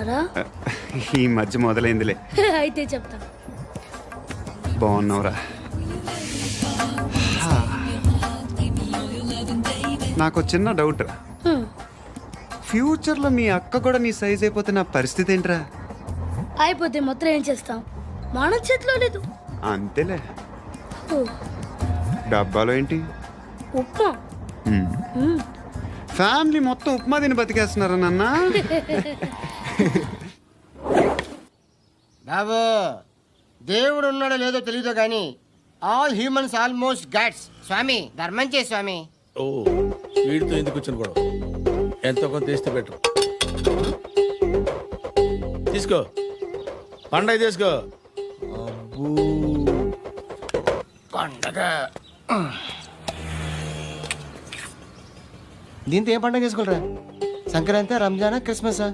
చేసుకున్నారా? ఈ మధ్య మొదలైందిలే. అయితే చెప్తా. బాగున్నావురా. నాకు చిన్న డౌట్ రా. ఫ్యూచర్లో మీ అక్క కూడా నీ సైజ్ అయిపోతే నా పరిస్థితి ఏంట్రా? అయిపోతే మొత్తం ఏం చేస్తాం? మన చేతిలో లేదు. అంతేలే. ఓ, డబ్బాలో ఏంటి? ఉప్మా. ఫ్యామిలీ మొత్తం ఉప్మా తిని బతికేస్తున్నారా నాన్న? బాబు, దేవుడు ఉన్నాడో లేదో తెలియదు కానీ ఆల్ హ్యూమన్స్ ఆల్మోస్ట్ గాడ్స్. స్వామి ధర్మం చే స్వామి. ఓ వీడితో ఎందుకు వచ్చిన గొడవ? ఎంతో కొంత తీస్తే పెట్టు. తీసుకో, పండగ తీసుకో. పండగ దీంతో ఏం పండగ చేసుకోలేరా? సంక్రాంతి, రంజానా, క్రిస్మసా?